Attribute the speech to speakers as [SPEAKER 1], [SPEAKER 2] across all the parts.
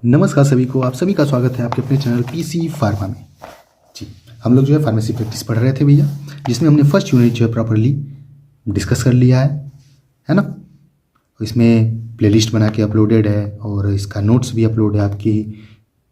[SPEAKER 1] नमस्कार सभी को, आप सभी का स्वागत है आपके अपने चैनल पीसी फार्मा में। जी, हम लोग जो है फार्मेसी प्रैक्टिस पढ़ रहे थे भैया, जिसमें हमने फर्स्ट यूनिट जो है प्रॉपरली डिस्कस कर लिया है ना। इसमें प्लेलिस्ट बना के अपलोडेड है और इसका नोट्स भी अपलोड है आपकी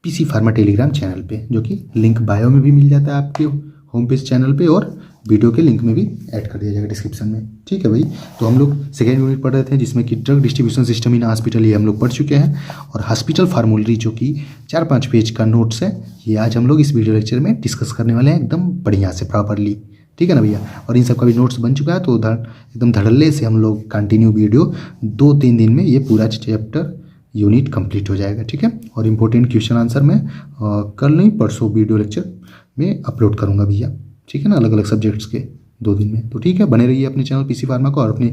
[SPEAKER 1] पीसी फार्मा टेलीग्राम चैनल पे, जो कि लिंक बायो में भी मिल जाता है आपके होम पेज चैनल पे, और वीडियो के लिंक में भी ऐड कर दिया जाएगा डिस्क्रिप्शन में। ठीक है भाई, तो हम लोग सेकेंड यूनिट पढ़ रहे थे जिसमें कि drug distribution system in hospital, ये हम लोग पढ़ चुके हैं। और हॉस्पिटल फार्मूलरी जो कि 4-5 पेज का नोट्स है, ये आज हम लोग इस वीडियो लेक्चर में डिस्कस करने वाले हैं एकदम बढ़िया से प्रॉपरली। ठीक है ना भैया, और इन सब का भी नोट्स बन चुका है, तो एकदम धड़ल्ले से हम लोग कंटिन्यू वीडियो 2-3 दिन में ये पूरा चैप्टर यूनिट कंप्लीट हो जाएगा। ठीक है, और इम्पोर्टेंट क्वेश्चन आंसर मैं कल नहीं परसों वीडियो लेक्चर में अपलोड करूँगा भैया। ठीक है ना, अलग अलग सब्जेक्ट्स के 2 दिन में। तो ठीक है, बने रहिए अपने चैनल पीसी फार्मा को, और अपने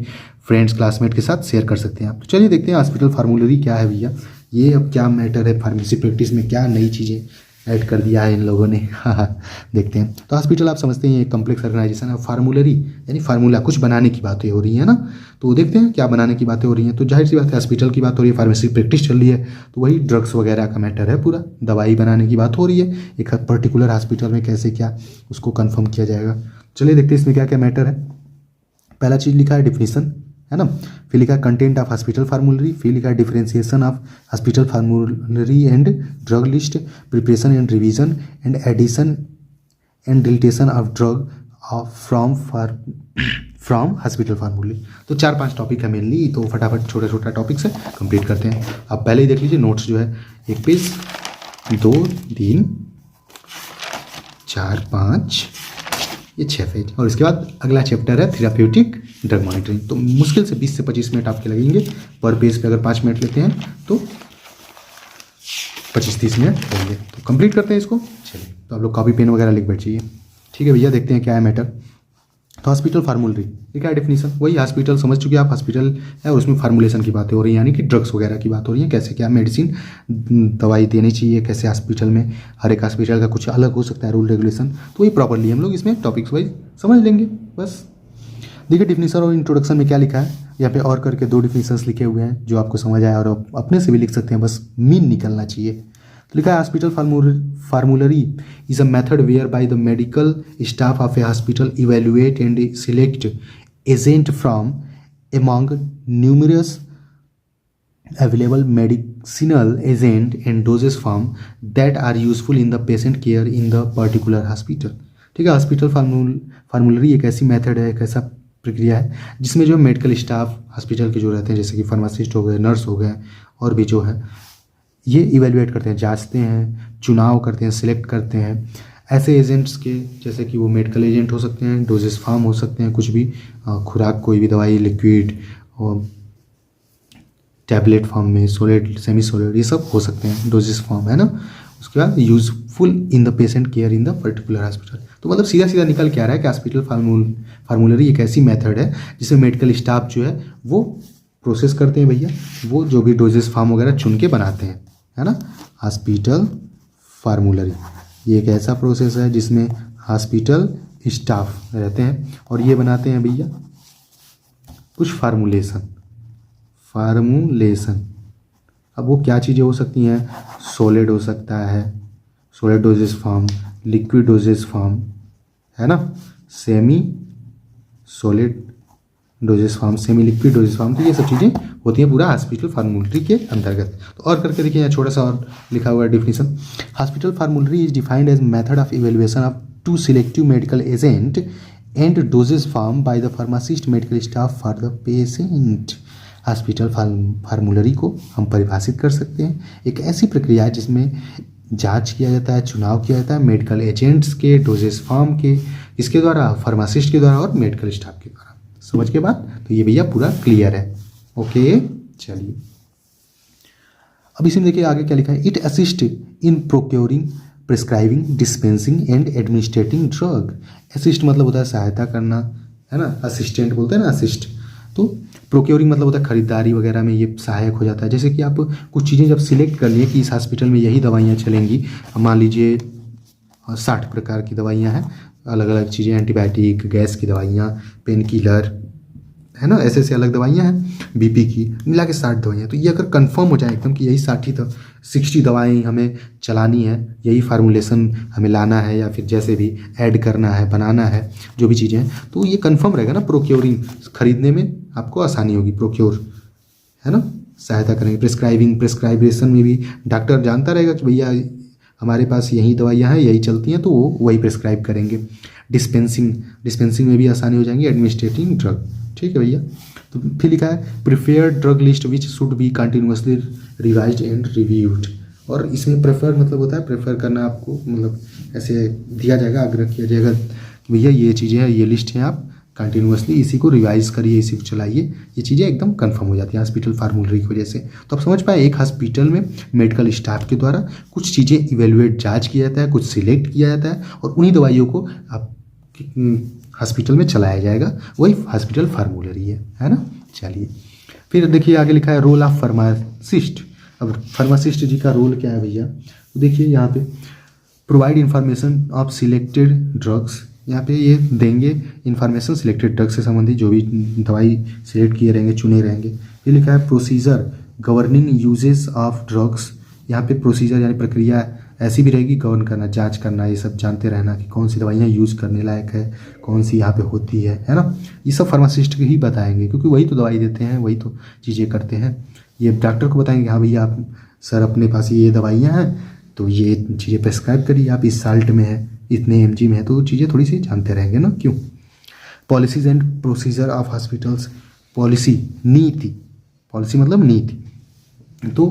[SPEAKER 1] फ्रेंड्स क्लासमेट के साथ शेयर कर सकते हैं आप। तो चलिए देखते हैं हॉस्पिटल फार्मूलरी क्या है भैया, ये अब क्या मैटर है, फार्मेसी प्रैक्टिस में क्या नई चीज़ें ऐड कर दिया है इन लोगों ने। हाँ, देखते हैं। तो हॉस्पिटल आप समझते हैं एक कम्प्लेक्स ऑर्गेनाइजेशन है। फार्मूलरी यानी फार्मूला, कुछ बनाने की बातें हो रही हैं ना, तो देखते हैं क्या बनाने की बातें हो रही हैं। तो जाहिर सी बात है हॉस्पिटल की बात हो रही है, फार्मेसी प्रैक्टिस चल रही है, तो वही ड्रग्स वगैरह का मैटर है, पूरा दवाई बनाने की बात हो रही है। एक पर्टिकुलर हॉस्पिटल में कैसे क्या उसको कन्फर्म किया जाएगा। चलिए देखते हैं इसमें क्या क्या मैटर है। पहला चीज़ लिखा है डिफिनीसन, है ना। फिर लिखा है कंटेंट ऑफ हॉस्पिटल फार्मूलरी। फिर लिखा है differentiation of hospital formulary and drug list, preparation and revision and addition and deletion of drug from hospital formulary. तो 4-5 टॉपिक है मेनली, तो फटाफट छोटा छोटा टॉपिक से कंप्लीट करते हैं। आप पहले ही देख लीजिए नोट्स जो है, 1 पेज 2 3 4 5 ये 6 पेज, और इसके बाद अगला चैप्टर है थेराप्यूटिक ड्रग मॉनिटरिंग। तो मुश्किल से 20 से 25 मिनट आपके लगेंगे पर पेज पे। अगर 5 मिनट लेते हैं तो 25-30 मिनट लगेंगे। तो कंप्लीट करते हैं इसको। चलिए, तो आप लोग कॉपी पेन वगैरह लिख बैठिए। ठीक है भैया, देखते हैं क्या है मैटर। तो हॉस्पिटल फार्मूलरी, ये क्या है डेफिनेशन, वही हॉस्पिटल समझ चुके हैं आप, हॉस्पिटल है और उसमें फार्मूलेशन की बातें हो रही हैं, यानी कि ड्रग्स वगैरह की बात हो रही है, कैसे क्या मेडिसिन दवाई देनी चाहिए, कैसे हॉस्पिटल में, हर एक हॉस्पिटल का कुछ अलग हो सकता है रूल रेगुलेशन। तो वही प्रॉपरली हम लोग इसमें टॉपिक्स वाइज समझ लेंगे बस। देखिए डिफिनीशन और इंट्रोडक्शन में क्या लिखा है, यहाँ पे और करके 2 डिफिनीशंस लिखे हुए हैं, जो आपको समझ आया, और आप अपने से भी लिख सकते हैं, बस मीन निकलना चाहिए। तो लिखा है hospital formulary is a method whereby the medical staff of a hospital evaluate and select agent from among numerous available medicinal agent and dosage form that are useful in the patient care in the particular hospital। ठीक है, hospital फार्मूलरी एक ऐसी method है, एक ऐसा प्रक्रिया है जिसमें जो मेडिकल स्टाफ हॉस्पिटल के जो रहते हैं, जैसे कि फार्मासिस्ट हो गए, नर्स हो गए, और भी जो है ये इवेल्युएट करते हैं, जांचते हैं, चुनाव करते हैं, सिलेक्ट करते हैं ऐसे एजेंट्स के, जैसे कि वो मेडिकल एजेंट हो सकते हैं, डोजेस फॉर्म हो सकते हैं, कुछ भी खुराक, कोई भी दवाई, लिक्विड और टैबलेट फॉर्म में, सॉलिड, सेमी सॉलिड, ये सब हो सकते हैं, डोजेस फॉर्म, है ना। उसके बाद useful in the patient care in the particular hospital. तो मतलब सीधा सीधा निकल के आ रहा है कि हॉस्पिटल फार्मूलरी एक ऐसी मेथड है जिसमें मेडिकल स्टाफ जो है वो प्रोसेस करते हैं भैया, वो जो भी डोजेस फॉर्म वगैरह चुन के बनाते हैं, है ना। हॉस्पिटल फार्मूलरी ये एक ऐसा प्रोसेस है जिसमें हॉस्पिटल स्टाफ रहते हैं और ये बनाते हैं भैया कुछ फार्मूलेशन। अब वो क्या चीज़ें हो सकती हैं, सॉलिड हो सकता है, solid doses form, liquid dosage form, है ना, semi solid doses form, semi liquid dosage form. तो ये सब चीज़ें होती हैं पूरा हॉस्पिटल फार्मूलरी के अंतर्गत। तो और करके देखिए यहाँ छोटा सा और लिखा हुआ है डिफिनीशन। Hospital formulary is defined as method of evaluation of 2 selective medical agent and doses form by the pharmacist medical staff for the patient. Hospital formulary को हम परिभाषित कर सकते हैं एक ऐसी प्रक्रिया है जिसमें जांच किया जाता है, चुनाव किया जाता है मेडिकल एजेंट्स के, डोजेस फॉर्म के, इसके द्वारा, फार्मासिस्ट के द्वारा और मेडिकल स्टाफ के द्वारा। समझ के बाद तो ये भैया पूरा क्लियर है। ओके, चलिए अब इसमें देखिए आगे क्या लिखा है। It assist in procuring, prescribing, dispensing and administrating drug. Assist मतलब होता है सहायता करना, है ना, असिस्टेंट बोलते हैं ना, असिस्ट। तो प्रोक्योरिंग मतलब होता है खरीदारी वगैरह में ये सहायक हो जाता है। जैसे कि आप कुछ चीज़ें जब सिलेक्ट कर लिए कि इस हॉस्पिटल में यही दवाइयाँ चलेंगी, मान लीजिए 60 प्रकार की दवाइयाँ हैं, अलग अलग चीज़ें, एंटीबायोटिक, गैस की दवाइयाँ, पेन किलर, है ना, ऐसे अलग दवाइयाँ हैं, बीपी की मिला के 60 दवाइयाँ। तो ये अगर कंफर्म हो जाए एकदम कि यही 60 दवाएं हमें चलानी है, यही फार्मूलेशन हमें लाना है या फिर जैसे भी ऐड करना है, बनाना है, जो भी चीज़ें हैं, तो ये कंफर्म रहेगा ना, प्रोक्योरिंग खरीदने में आपको आसानी होगी, प्रोक्योर है ना, सहायता करेंगे। प्रिस्क्राइबेशन में भी डॉक्टर जानता रहेगा कि भैया हमारे पास यही दवाइयाँ हैं, यही चलती हैं, तो वो वही प्रिस्क्राइब करेंगे। डिस्पेंसिंग में भी आसानी हो जाएंगी, एडमिनिस्ट्रेटिंग ड्रग। ठीक है भैया। तो फिर लिखा है prefer drug list which should be continuously revised and reviewed. और इसमें प्रेफर मतलब होता है प्रेफर करना, आपको मतलब ऐसे दिया जाएगा, आग्रह किया जाएगा कि भैया ये चीज़ें हैं, ये लिस्ट है, आप कंटिन्यूसली इसी को रिवाइज करिए, इसी को चलाइए, ये चीज़ें एकदम कंफर्म हो जाती हैं हॉस्पिटल फार्मूलरी की वजह से। तो आप समझ पाए, एक हॉस्पिटल में मेडिकल स्टाफ के द्वारा कुछ चीज़ें इवेलुएट जांच किया जाता है, कुछ सिलेक्ट किया जाता है, और उन्हीं दवाइयों को आप हॉस्पिटल में चलाया जाएगा, वही हॉस्पिटल फार्मूलरी है ना। चलिए फिर देखिए आगे लिखा है रोल ऑफ फार्मासिस्ट। अब फार्मासिस्ट जी का रोल क्या है भैया, तो देखिए यहाँ पे provide information of selected drugs, यहाँ पे ये देंगे इन्फॉर्मेशन सिलेक्टेड ड्रग्स से संबंधित, जो भी दवाई सिलेक्ट किए रहेंगे, चुने रहेंगे। फिर लिखा है procedure governing uses of drugs, यहाँ पे प्रोसीजर यानी प्रक्रिया ऐसी भी रहेगी, गवर्न करना, जांच करना, ये सब जानते रहना कि कौन सी दवाइयाँ यूज़ करने लायक है, कौन सी यहाँ पे होती है ना। ये सब फार्मासिस्ट ही बताएंगे, क्योंकि वही तो दवाई देते हैं, वही तो चीज़ें करते हैं। ये डॉक्टर को बताएंगे हाँ भैया आप सर अपने पास ये दवाइयाँ हैं, तो ये चीज़ें प्रेस्क्राइब करिए, आप इस साल्ट में है, इतने mg में है, तो चीज़ें थोड़ी सी जानते रहेंगे ना। क्यों policies and procedure of hospitals, policy नीति, पॉलिसी मतलब नीति, तो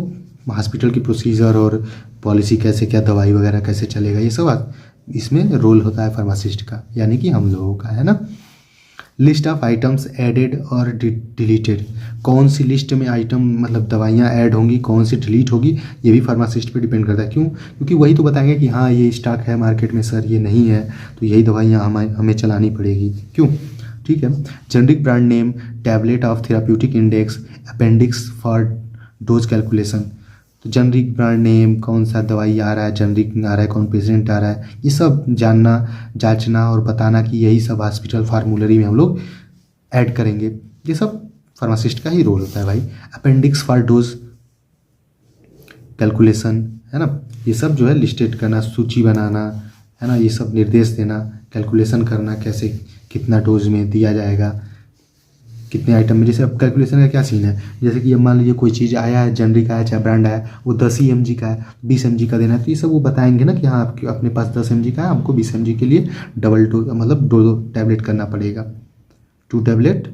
[SPEAKER 1] हॉस्पिटल की प्रोसीजर और पॉलिसी कैसे, क्या दवाई वगैरह कैसे चलेगा, ये सब इसमें रोल होता है फार्मासिस्ट का, यानी कि हम लोगों का, है ना। लिस्ट ऑफ आइटम्स एडेड और डिलीटेड, कौन सी लिस्ट में आइटम मतलब दवाइयाँ ऐड होंगी, कौन सी डिलीट होगी, ये भी फार्मासिस्ट पे डिपेंड करता है। क्यों, क्योंकि वही तो बताएंगे कि हाँ ये स्टॉक है मार्केट में सर, ये नहीं है, तो यही दवाइयाँ हमें चलानी पड़ेगी। क्यों, ठीक है। Generic brand name, tablet of therapeutic index, appendix for dose calculation, तो जेनरिक ब्रांड नेम, कौन सा दवाई आ रहा है, जेनरिक आ रहा है, कौन पेशेंट आ रहा है, ये सब जानना, जांचना और बताना कि यही सब हॉस्पिटल फार्मूलरी में हम लोग ऐड करेंगे। ये सब फार्मासिस्ट का ही रोल होता है भाई। अपेंडिक्स फॉर डोज कैलकुलेशन, है ना, ये सब जो है लिस्टेड करना, सूची बनाना, है ना, ये सब निर्देश देना, कैलकुलेशन करना, कैसे कितना डोज में दिया जाएगा, कितने आइटम में। जैसे अब कैलकुलेशन का क्या सीन है, जैसे कि अब मान लीजिए कोई चीज़ आया है, जेनरिक आया चाहे ब्रांड आया, वो 10 ही mg का है, 20 mg का देना है, तो ये सब वो बताएंगे ना कि हाँ आपके अपने पास 10 mg का है, हमको 20 mg के लिए डबल डोज मतलब दो टैबलेट करना पड़ेगा, 2 tablet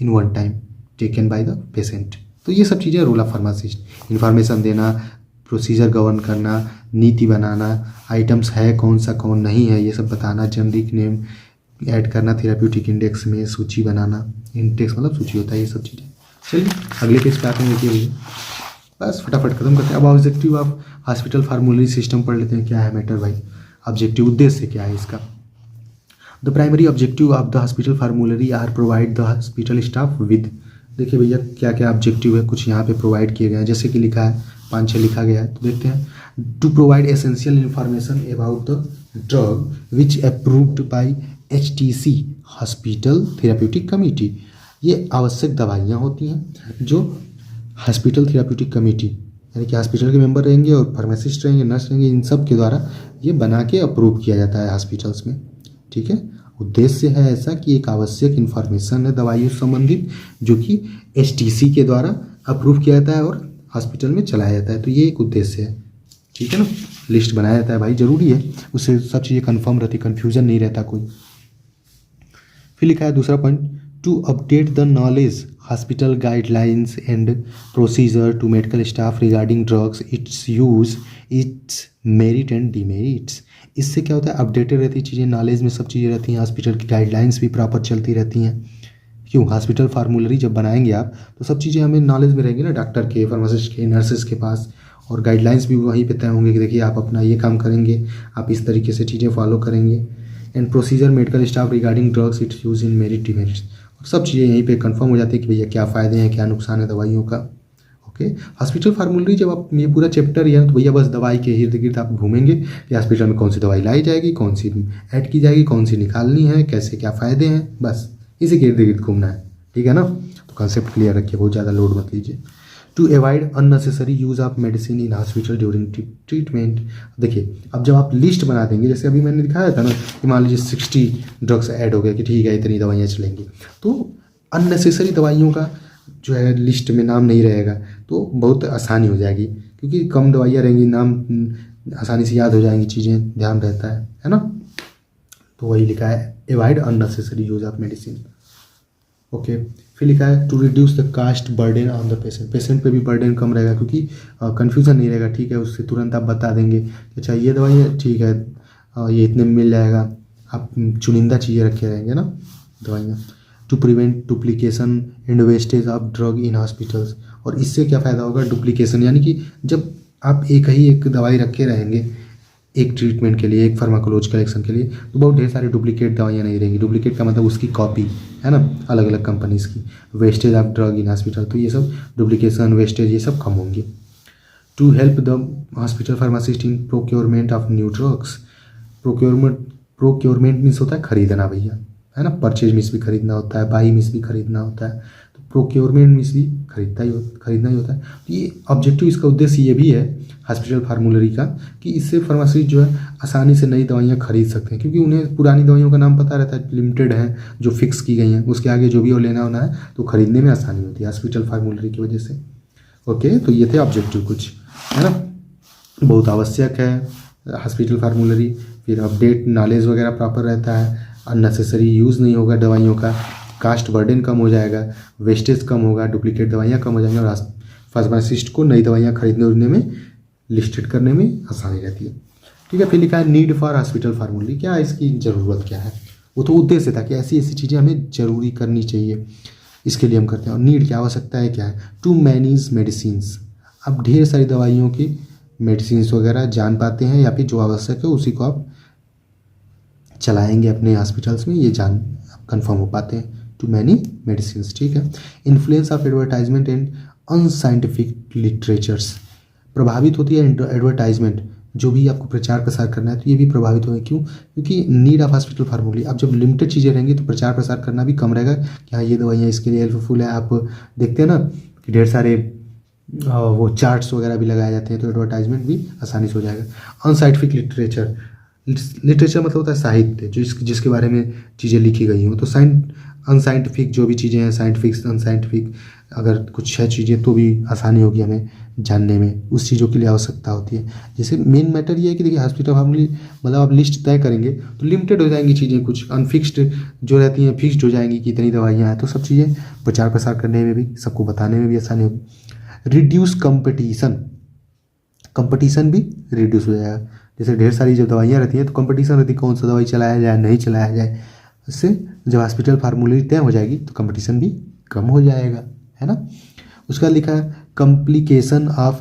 [SPEAKER 1] in 1 time taken by the patient. तो ये सब चीज़ें रोल ऑफ फार्मासिस्ट, इन्फॉर्मेशन देना, प्रोसीजर गवर्न करना, नीति बनाना, आइटम्स है कौन सा कौन नहीं है ये सब बताना, जेनरिक नेम ऐड करना, थेराप्यूटिक इंडेक्स में सूची बनाना, इंडेक्स मतलब सूची होता है, ये सब चीज़ें। चलिए अगले पेज पे आते हैं, देखिए भैया बस फटाफट खत्म करते हैं। अब ऑब्जेक्टिव ऑफ हॉस्पिटल फार्मूलरी सिस्टम पढ़ लेते हैं, क्या है मैटर भाई, ऑब्जेक्टिव उद्देश्य क्या है इसका। The primary objective of the hospital formulary are provide the hospital staff with, देखिए भैया क्या क्या ऑब्जेक्टिव है, कुछ यहाँ पे प्रोवाइड किए गए हैं, जैसे कि लिखा है 5-6 लिखा गया है, तो देखते हैं। To provide essential information about the drug which approved by HTC hospital therapeutic committee, ये आवश्यक दवाइयाँ होती हैं जो हॉस्पिटल थेराप्यूटिक कमेटी यानी कि हॉस्पिटल के मेंबर रहेंगे और फार्मासिस्ट रहेंगे, नर्स रहेंगे, इन सब के द्वारा ये बना के अप्रूव किया जाता है हॉस्पिटल्स में। ठीक है, उद्देश्य है ऐसा कि एक आवश्यक इन्फॉर्मेशन है दवाइयों से संबंधित जो कि HTC के द्वारा अप्रूव किया जाता है और हॉस्पिटल में चलाया जाता है, तो ये एक उद्देश्य है। ठीक है ना, लिस्ट बनाया जाता है भाई, जरूरी है, उससे सब चीज़ें कन्फर्म रहती, कन्फ्यूजन नहीं रहता कोई। फिर लिखा है दूसरा point, to update the knowledge hospital guidelines and procedure to medical staff regarding drugs, its use, its merit and demerits. इससे क्या होता है, अपडेटेड रहती चीज़ें, नॉलेज में सब चीज़ें रहती हैं, हॉस्पिटल की गाइडलाइंस भी प्रॉपर चलती रहती हैं। क्यों, हॉस्पिटल फार्मूलरी जब बनाएंगे आप तो सब चीज़ें हमें नॉलेज में रहेंगी ना, डॉक्टर के, फार्मासिस्ट के, नर्सेज के पास, और गाइडलाइंस भी वहीं पे तय होंगे कि देखिए आप अपना ये काम करेंगे, आप इस तरीके से चीज़ें फॉलो करेंगे। And procedure medical staff regarding drugs, its use in merit demerits, और सब चीज़ें यहीं पे कंफर्म हो जाती है कि भैया क्या फ़ायदे हैं, क्या नुकसान है दवाइयों का। ओके, हॉस्पिटल फार्मूलरी जब आप ये पूरा चैप्टर है तो भैया बस दवाई के इर्द गिर्द आप घूमेंगे कि हॉस्पिटल में कौन सी दवाई लाई जाएगी, कौन सी ऐड की जाएगी, कौन सी निकालनी है, कैसे क्या फ़ायदे हैं, बस इसी के इर्द गिर्द घूमना है। ठीक है ना। तो कंसेप्ट क्लियर रखिए, बहुत ज़्यादा लोड मत लीजिए। To avoid unnecessary use of medicine in hospital during treatment. देखिए अब जब आप लिस्ट बना देंगे, जैसे अभी मैंने दिखाया था ना कि मान लीजिए 60 ड्रग्स ऐड हो गया कि ठीक है इतनी दवाइयाँ चलेंगी, तो अननेसेसरी दवाइयों का जो है लिस्ट में नाम नहीं रहेगा, तो बहुत आसानी हो जाएगी, क्योंकि कम दवाइयाँ रहेंगी, नाम आसानी से याद हो जाएंगी, चीज़ें ध्यान रहता है ना। तो वही लिखा है avoid unnecessary use of medicine. Okay, फिर लिखा है to reduce the cost burden on the patient. Patient पे भी बर्डन कम रहेगा, क्योंकि कन्फ्यूज़न नहीं रहेगा, ठीक है, उससे तुरंत आप बता देंगे कि अच्छा ये दवाई है, ठीक है ये इतने में मिल जाएगा, आप चुनिंदा चीज़ें रखे रहेंगे ना दवाइयाँ। To prevent duplication and wastage of drug in hospitals. और इससे क्या फ़ायदा होगा, डुप्लीकेशन, यानी कि जब आप एक दवाई रखे रहेंगे एक ट्रीटमेंट के लिए, एक फार्माकोलॉजिकल एक्शन के लिए, तो बहुत ढेर सारी डुप्लीकेट दवाइयाँ नहीं रहेंगी। डुप्लीकेट का मतलब उसकी कॉपी है ना, अलग अलग कंपनीज़ की। Wastage of drug in hospital, तो ये सब डुप्लीकेशन वेस्टेज ये सब कम होंगे। To help the hospital pharmacist in procurement of new drugs. Procurement means होता है खरीदना भैया, है ना, परचेज मीन्स भी खरीदना होता है, बाई मीन्स भी खरीदना होता है, तो प्रोक्योरमेंट मीन्स भी खरीदना ही होता है। तो ये ऑब्जेक्टिव, इसका उद्देश्य ये भी है हॉस्पिटल फार्मूलरी का, कि इससे फार्मासिस्ट जो है आसानी से नई दवाइयाँ खरीद सकते हैं, क्योंकि उन्हें पुरानी दवाइयों का नाम पता रहता है, लिमिटेड हैं जो फिक्स की गई हैं, उसके आगे जो भी और लेना होना है तो खरीदने में आसानी होती है हॉस्पिटल फार्मूलरी की वजह से। ओके, तो ये थे ऑब्जेक्टिव कुछ, है ना, बहुत आवश्यक है हॉस्पिटल फार्मूलरी। फिर अपडेट नॉलेज वगैरह प्रॉपर रहता है, अननेसेसरी यूज़ नहीं होगा दवाइयों का, कास्ट बर्डन कम हो जाएगा, वेस्टेज कम होगा, डुप्लीकेट दवाइयाँ कम हो जाएंगी, और फार्मासिस्ट को नई दवाइयाँ खरीदने उड़ने में, लिस्टेड करने में आसानी रहती है। ठीक है, फिर लिखा है नीड फॉर हॉस्पिटल फार्मूलरी। क्या इसकी ज़रूरत क्या है, वो तो उद्देश्य था कि ऐसी ऐसी चीज़ें हमें ज़रूरी करनी चाहिए, इसके लिए हम करते हैं। और नीड क्या, आवश्यकता है क्या है, टू मैनेज मेडिसिन्स। अब ढेर सारी दवाइयों की मेडिसिन्स वगैरह जान पाते हैं, या फिर जो आवश्यक है उसी को आप चलाएंगे अपने हॉस्पिटल्स में, ये जान कंफर्म हो पाते हैं। टू मैनी मेडिसिन्स, ठीक है। Influence of advertisement and unscientific literatures. प्रभावित होती है एडवर्टाइजमेंट, जो भी आपको प्रचार प्रसार करना है तो ये भी प्रभावित होंगे। क्यों, क्योंकि नीड ऑफ हॉस्पिटल फार्मूली, अब जब लिमिटेड चीज़ें रहेंगी तो प्रचार प्रसार करना भी कम रहेगा कि हाँ ये दवाइयाँ इसके लिए हेल्पफुल है। आप देखते हैं ना कि ढेर सारे वो चार्ट्स वगैरह भी लगाए जाते हैं, तो एडवर्टाइजमेंट भी आसानी से हो जाएगा। अनसाइंटिफिक लिटरेचर, लिटरेचर मतलब होता है साहित्य, जो जिसके बारे में चीज़ें लिखी गई हों। तो अनसाइंटिफिक जो भी चीज़ें हैं, साइंटिफिक अनसाइंटिफिक अगर कुछ है चीज़ें, तो भी आसानी होगी हमें जानने में, उस चीज़ों के लिए आवश्यकता होती है। जैसे मेन मैटर ये है कि देखिए हॉस्पिटल फार्मूली मतलब आप लिस्ट तय करेंगे तो लिमिटेड हो जाएंगी चीज़ें, कुछ अनफिक्स्ड जो रहती हैं फिक्स्ड हो जाएंगी कि इतनी दवाइयाँ हैं, तो सब चीज़ें प्रचार प्रसार करने में भी, सबको बताने में भी आसानी होगी। रिड्यूस कंपटीशन, कंपटीशन भी रिड्यूस हो जाएगा। जैसे ढेर सारी जब दवाइयाँ रहती हैं तो कंपटीशन रहती है, कौन सा दवाई चलाया जाए नहीं चलाया जाए। इससे जब हॉस्पिटल फार्मूलरी तय हो जाएगी तो कंपटीशन भी कम हो जाएगा, है ना। उसका लिखा है complication of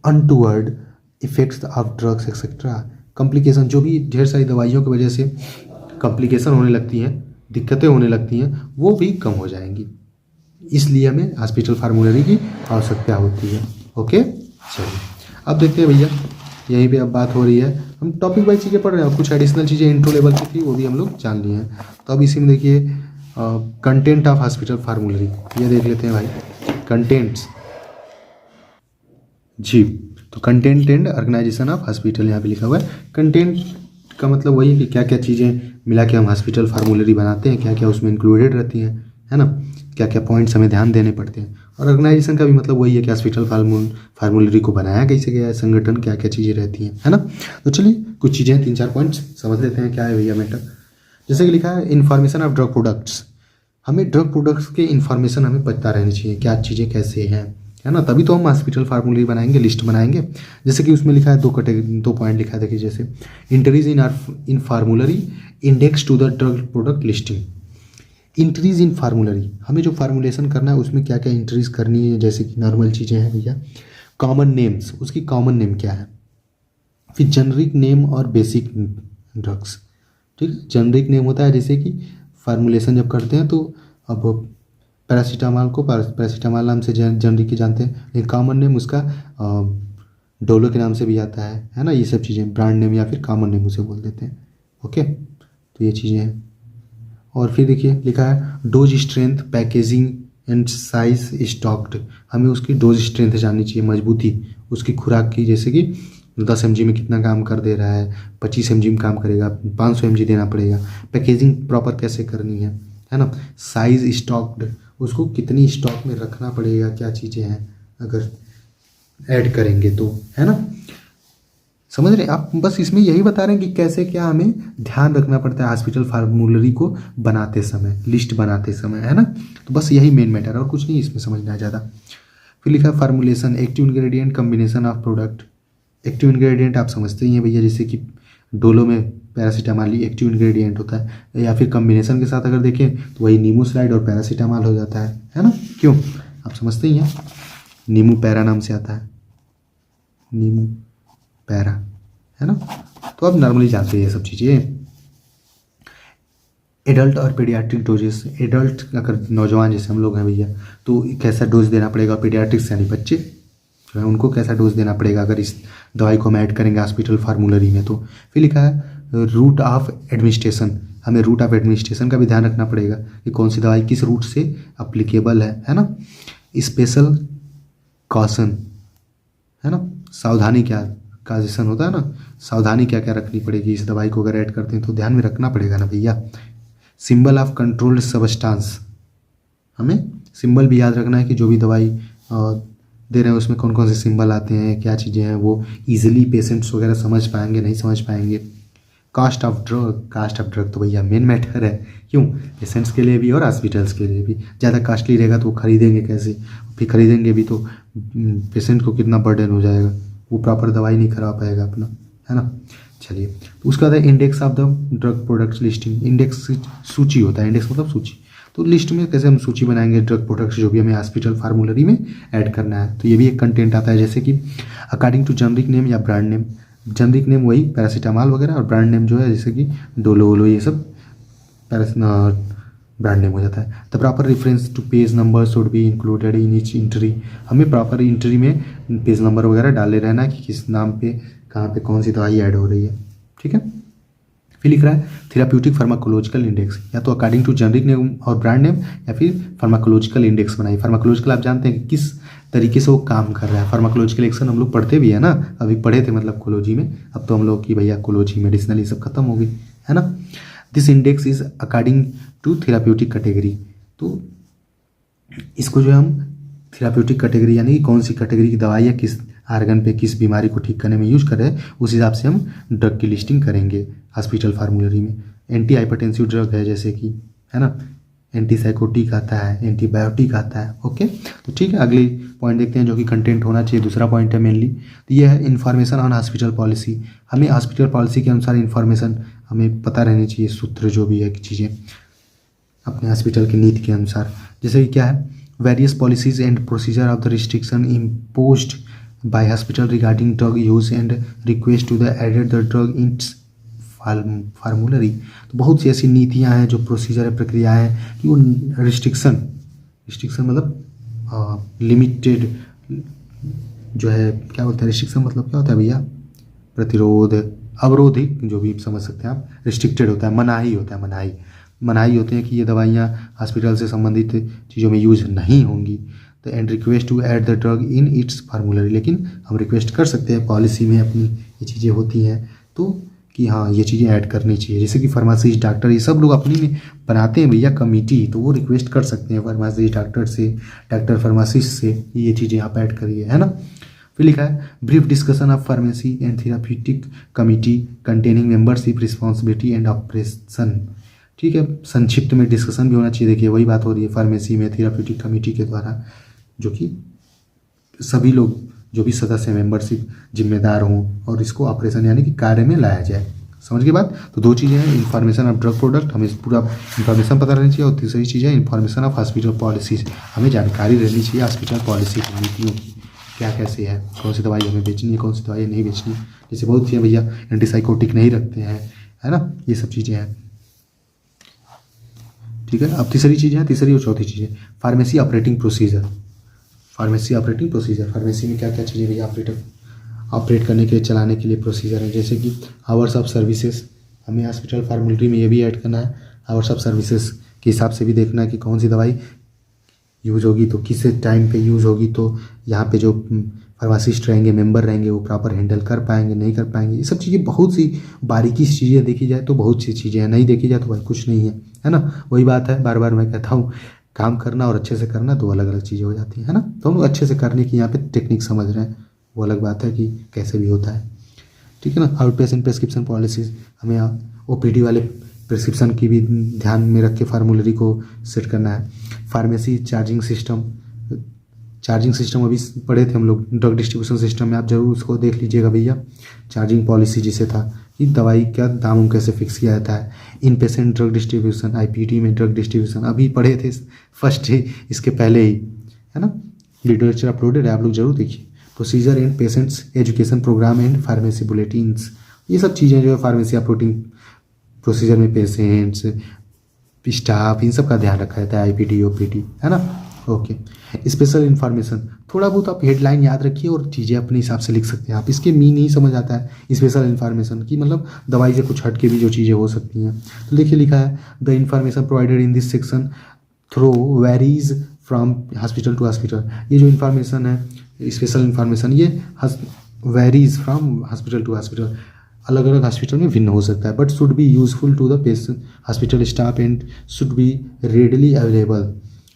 [SPEAKER 1] untoward effects of drugs etcetera. Complication, जो भी ढेर सारी दवाइयों की वजह से कॉम्प्लिकेशन होने लगती हैं, दिक्कतें होने लगती हैं, वो भी कम हो जाएंगी। इसलिए हमें हॉस्पिटल फार्मूलरी की आवश्यकता होती है। ओके, चलिए अब देखते हैं भैया, यहीं पे अब बात हो रही है, हम टॉपिक वाइज चीज़ें पढ़ रहे हैं, कुछ एडिशनल चीज़ें इंट्रो लेवल की थी वो भी हम लोग जान लिए हैं। तो अब इसी में देखिए कंटेंट ऑफ हॉस्पिटल फार्मूलरी, ये देख लेते हैं भाई, कंटेंट्स जी। तो content and organisation of hospital यहाँ पे लिखा हुआ है। कंटेंट का मतलब वही है कि क्या क्या चीज़ें मिला के हम हॉस्पिटल फार्मूलरी बनाते हैं, क्या क्या उसमें इंक्लूडेड रहती हैं, है ना, क्या क्या पॉइंट्स हमें ध्यान देने पड़ते हैं। और ऑर्गेनाइजेशन का भी मतलब वही है कि हॉस्पिटल फार्मूलरी को बनाया कैसे गया है, संगठन क्या क्या चीज़ें रहती हैं, है ना। तो चलिए कुछ चीज़ें 3-4 पॉइंट्स समझ लेते हैं क्या है भैया मैटर। जैसे कि लिखा है इन्फॉर्मेशन ऑफ ड्रग प्रोडक्ट्स, हमें ड्रग प्रोडक्ट्स के इन्फॉर्मेशन हमें पता रहनी चाहिए, क्या चीज़ें कैसे हैं, है ना, तभी तो हम हॉस्पिटल फार्मूलरी बनाएंगे, लिस्ट बनाएंगे। जैसे कि उसमें लिखा है 2 पॉइंट लिखा है, देखिए जैसे entries in formulary index to the drug product listing. Entries in formulary, हमें जो फार्मूलेशन करना है उसमें क्या क्या इंट्रीज करनी है, जैसे कि नॉर्मल चीज़ें हैं भैया। कॉमन नेम्स, उसकी कॉमन नेम क्या है। फिर जेनरिक नेम और बेसिक ड्रग्स, ठीक है। जेनरिक नेम होता है जैसे कि फार्मूलेशन जब करते हैं तो अब पैरासीटामॉल को पैरासीटामॉल नाम से जेनरिक के जानते हैं, लेकिन कॉमन नेम उसका डोलो के नाम से भी आता है ना। ये सब चीज़ें ब्रांड नेम या फिर कॉमन नेम उसे बोल देते हैं। ओके, तो ये चीज़ें हैं। और फिर देखिए लिखा है dose strength, packaging and size stocked. हमें उसकी डोज स्ट्रेंथ जाननी चाहिए, मजबूती उसकी खुराक की, जैसे कि 10 mg में कितना काम कर दे रहा है, 25 mg में काम करेगा, 500 mg देना पड़ेगा। पैकेजिंग प्रॉपर कैसे करनी है ना। साइज स्टॉक्ड, उसको कितनी स्टॉक में रखना पड़ेगा, क्या चीज़ें हैं अगर ऐड करेंगे तो, है ना। समझ रहे आप, बस इसमें यही बता रहे हैं कि कैसे क्या हमें ध्यान रखना पड़ता है हॉस्पिटल फार्मूलरी को बनाते समय, लिस्ट बनाते समय, है ना। तो बस यही मेन मैटर, और कुछ नहीं इसमें समझना है ज़्यादा। फिर लिखा formulation, active ingredient, combination of product. Active ingredient आप समझते ही हैं भैया, जैसे कि डोलो में पैरासीटामॉल एक्टिव इंग्रेडिएंट होता है, या फिर कम्बिनेशन के साथ अगर देखें तो वही नीमोसाइड और पैरासीटामॉल हो जाता है ना। क्यों, आप समझते ही हैं, नीमू पैरा नाम से आता है, नीमू पैरा, है ना। तो आप नॉर्मली जानते हैं ये सब चीज़ें। एडल्ट और पीडियाट्रिक डोजेस, एडल्ट अगर नौजवान जैसे हम लोग हैं भैया, तो कैसा डोज देना पड़ेगा, पीडियाट्रिक्स यानी बच्चे जो है उनको कैसा डोज देना पड़ेगा अगर इस दवाई को हम ऐड करेंगे हॉस्पिटल फार्मूलरी में। तो फिर लिखा है रूट ऑफ एडमिनिस्ट्रेशन, हमें रूट ऑफ एडमिनिस्ट्रेशन का भी ध्यान रखना पड़ेगा कि कौन सी दवाई किस रूट से अप्लीकेबल है ना। स्पेशल कॉशन, है ना, सावधानी क्या काजेशन होता है ना, सावधानी क्या क्या रखनी पड़ेगी इस दवाई को अगर ऐड करते हैं तो ध्यान में रखना पड़ेगा ना भैया। सिंबल ऑफ कंट्रोल्ड सब्सटेंस, हमें सिंबल भी याद रखना है कि जो भी दवाई दे रहे हैं उसमें कौन कौन से सिंबल आते हैं, क्या चीज़ें हैं, वो इजीली पेशेंट्स वगैरह समझ पाएंगे, नहीं समझ पाएंगे। Cost of drug, cost of drug तो भैया मेन मैटर है, क्यों, पेशेंट्स के लिए भी और हॉस्पिटल्स के लिए भी। ज़्यादा कास्टली रहेगा तो वो खरीदेंगे कैसे, फिर खरीदेंगे भी तो पेशेंट को कितना बर्डन हो जाएगा, वो प्रॉपर दवाई नहीं करा पाएगा अपना, है ना। चलिए, तो उसका बाद है index of the drug products listing. Index सूची होता है, इंडेक्स मतलब सूची। तो लिस्ट में कैसे हम सूची बनाएंगे ड्रग प्रोडक्ट्स जो भी हमें हॉस्पिटल फार्मूलरी में ऐड करना है। तो ये भी एक कंटेंट आता है, जैसे कि अकॉर्डिंग टू जेनरिक नेम या ब्रांड नेम। जेनरिक नेम वही पैरासीटामॉल वगैरह, और ब्रांड नेम जो है जैसे कि डोलो वोलो, ये सब ब्रांड नेम हो जाता है। The proper reference to page number should be included in each entry. हमें प्रॉपर एंट्री में पेज नंबर वगैरह डाले रहना कि किस नाम पे कहाँ पे कौन सी दवाई ऐड हो रही है, ठीक है। फिर लिख रहा है थेराप्यूटिक फार्माकोलॉजिकल इंडेक्स, या तो अकॉर्डिंग टू जेनरिक नेम और ब्रांड नेम, या फिर फार्माकोलॉजिकल इंडेक्स बनाइए। फार्माकोलॉजिकल आप जानते हैं कि किस तरीके से वो काम कर रहा है। फार्माकोलॉजिकल एक्शन हम लोग पढ़ते भी है ना, अभी पढ़े थे मतलब कोलॉजी में, अब तो हम लोग की भैया कोलॉजी मेडिसिनल ये सब खत्म हो गई, है ना। This index is according to therapeutic category. तो इसको जो हम थेराप्यूटिक कैटेगरी यानी कौन सी कैटेगरी की दवाई या किस आर्गन पे किस बीमारी को ठीक करने में यूज कर रहे हैं, उस हिसाब से हम ड्रग की लिस्टिंग करेंगे हॉस्पिटल फार्मूलरी में। एंटी हाइपरटेंसिव ड्रग है जैसे कि, है ना, एंटी साइकोटिक आता है, एंटीबायोटिक आता है। ओके, तो ठीक है, अगली पॉइंट देखते हैं जो कि कंटेंट होना चाहिए। दूसरा पॉइंट है मेनली, तो ये है इन्फॉर्मेशन ऑन हॉस्पिटल पॉलिसी। हमें हॉस्पिटल पॉलिसी के अनुसार इन्फॉर्मेशन हमें पता रहनी चाहिए, सूत्र जो भी है चीज़ें अपने हॉस्पिटल की नीति के अनुसार। जैसे कि क्या है, various policies and procedure of the restriction imposed by hospital regarding drug use and request to the added the drug in formulary. तो बहुत सी ऐसी नीतियाँ हैं, जो प्रोसीजर है, प्रक्रियाएँ हैं कि वो रिस्ट्रिक्शन मतलब लिमिटेड जो है, क्या बोलते हैं रिस्ट्रिक्शन मतलब क्या होता है भैया, प्रतिरोध, अवरोधिक, जो भी समझ सकते हैं आप। रिस्ट्रिक्टेड होता है, मनाही होता है, मनाही होते हैं कि ये दवाइयाँ हॉस्पिटल से संबंधित चीज़ों में यूज नहीं होंगी। तो and request to add the drug in its formulary, लेकिन हम रिक्वेस्ट कर सकते हैं, पॉलिसी में अपनी ये चीज़ें होती हैं तो कि हाँ ये चीज़ें ऐड करनी चाहिए। जैसे कि फार्मासिस्ट, डॉक्टर, ये सब लोग अपनी में बनाते हैं भैया कमेटी, तो वो रिक्वेस्ट कर सकते हैं फार्मासिस्ट डॉक्टर से, डॉक्टर फार्मासिस्ट से, ये चीज़ें आप ऐड करिए, है ना। फिर लिखा है brief discussion of pharmacy and therapeutic committee containing membership, responsibility and operation. ठीक है, संक्षिप्त में डिस्कशन भी होना चाहिए। देखिए वही बात हो रही है फार्मेसी में थेराप्यूटिक कमेटी के द्वारा, जो कि सभी लोग जो भी सदस्य मेंबरशिप जिम्मेदार हों और इसको ऑपरेशन यानी कि कार्य में लाया जाए। समझ के बाद, तो दो चीज़ें हैं, इन्फॉर्मेशन ऑफ ड्रग प्रोडक्ट, हमें पूरा इन्फॉर्मेशन पता रहनी चाहिए, और तीसरी चीज़ है इन्फॉर्मेशन ऑफ हॉस्पिटल पॉलिसीज, हमें जानकारी रहनी चाहिए हॉस्पिटल पॉलिसी की, नीतियों की क्या कैसे है, कौन सी दवाई हमें बेचनी है, कौन सी दवाई नहीं बेचनी। जैसे बहुत सी भैया एंटीसाइकोटिक नहीं रखते हैं, है ना, ये सब चीज़ें हैं। ठीक है, अब तीसरी चीज़ है, तीसरी और चौथी चीज़ है pharmacy operating procedure. Pharmacy operating procedure, pharmacy में क्या क्या चीज़ें भैया ऑपरेट करने के लिए, चलाने के लिए प्रोसीजर है। जैसे कि आवर्स ऑफ सर्विसेज, हमें हॉस्पिटल फार्मूलरी में ये भी ऐड करना है। आवर्स ऑफ सर्विसेज के हिसाब से भी देखना है कि कौन सी दवाई यूज़ होगी तो किस टाइम पे यूज़ होगी, तो यहाँ पे जो फार्मासिस्ट रहेंगे, मेंबर रहेंगे, वो प्रॉपर हैंडल कर पाएंगे नहीं कर पाएंगे। ये सब चीज़ें बहुत सी बारीकी से चीज़ें देखी जाए तो बहुत सी चीज़ें हैं, नहीं देखी जाए तो भाई कुछ नहीं है ना। वही बात है, बार बार मैं कहता हूँ, काम करना और अच्छे से करना दो अलग अलग चीज़ें हो जाती है ना। तो हम लोग अच्छे से करने की यहाँ पे टेक्निक समझ रहे हैं, वो अलग बात है कि कैसे भी होता है, ठीक है ना। आउट पेशेंट प्रेस्क्रिप्शन पॉलिसीज, हमें OPD वाले प्रिस्क्रिप्शन की भी ध्यान में रख के फार्मूलरी को सेट करना है। फार्मेसी चार्जिंग सिस्टम अभी पढ़े थे हम लोग ड्रग डिस्ट्रीब्यूशन सिस्टम में, आप जरूर उसको देख लीजिएगा भैया। चार्जिंग पॉलिसी जिसे था कि दवाई का दाम कैसे फिक्स किया जाता है। इन पेशेंट ड्रग डिस्ट्रीब्यूशन, IPD में ड्रग डिस्ट्रीब्यूशन अभी पढ़े थे फर्स्ट ही, इसके पहले ही, है ना। वीडियो लेक्चर अपलोडेड है, आप लोग जरूर देखिए। Procedure and patients education programme and pharmacy bulletins, ये सब चीज़ें जो है फार्मेसी अपलोडिंग प्रोसीजर में पेशेंट्स, स्टाफ, इन सब का ध्यान रखा जाता है, IPD OPD, है ना। ओके, स्पेशल इन्फॉर्मेशन, थोड़ा बहुत आप हेडलाइन याद रखिए और चीज़ें अपने हिसाब से लिख सकते हैं आप। इसके मीन नहीं समझ आता है स्पेशल इन्फॉर्मेशन की, मतलब दवाई से कुछ हट के भी जो चीज़ें हो सकती हैं। तो देखिए लिखा है, the information provided in this section through varies from hospital to hospital. ये जो इन्फॉर्मेशन है स्पेशल इन्फॉर्मेशन, ये varies from hospital to hospital, अलग अलग हॉस्पिटल में भिन्न हो सकता है, but should be useful to the patient hospital staff and should be readily available.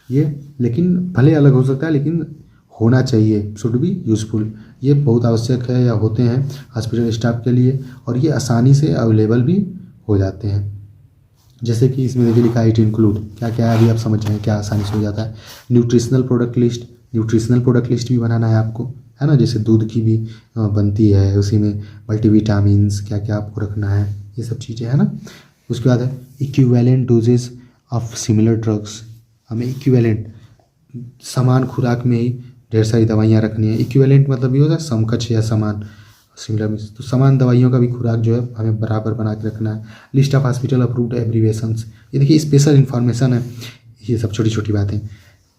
[SPEAKER 1] ये लेकिन भले अलग हो सकता है लेकिन होना चाहिए, शुड बी यूजफुल, ये बहुत आवश्यक है या होते हैं हॉस्पिटल स्टाफ के लिए, और ये आसानी से अवेलेबल भी हो जाते हैं। जैसे कि इसमें देखिए लिखा है इट इंक्लूड, क्या क्या है अभी आप समझ जाएँ क्या आसानी से हो जाता है। न्यूट्रिशनल प्रोडक्ट लिस्ट भी बनाना है आपको, है ना। जैसे दूध की भी बनती है, उसी में मल्टीविटामिन्स क्या क्या आपको रखना है, ये सब चीज़ें, है ना। उसके बाद है equivalent doses of similar drugs, हमें इक्विवेलेंट समान खुराक में ही ढेर सारी दवाइयाँ रखनी है। इक्विवेलेंट मतलब ये होता है समकक्ष या समान, सिमिलर में तो समान दवाइयों का भी खुराक जो है हमें बराबर बना के रखना है। List of hospital approved abbreviations, ये देखिए स्पेशल इन्फॉर्मेशन है, ये सब छोटी छोटी बातें।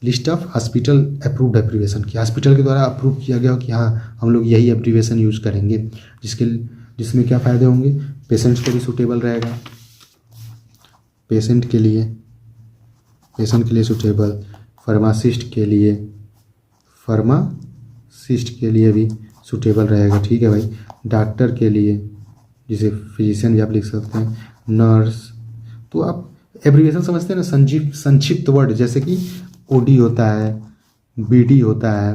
[SPEAKER 1] List of hospital approved abbreviation, कि हॉस्पिटल के द्वारा अप्रूव किया गया हो कि हाँ हम लोग यही एब्रीवेशन यूज़ करेंगे, जिसमें क्या फ़ायदे होंगे, पेशेंट्स को भी सूटेबल रहेगा, पेशेंट के लिए सूटेबल, फार्मासिस्ट के लिए भी सूटेबल रहेगा, ठीक है भाई। डॉक्टर के लिए, जिसे फिजिशियन भी आप लिख सकते हैं, नर्स, तो आप एब्रीवेशन समझते हैं ना, संक्षिप्त वर्ड, जैसे कि OD होता है, BD होता है,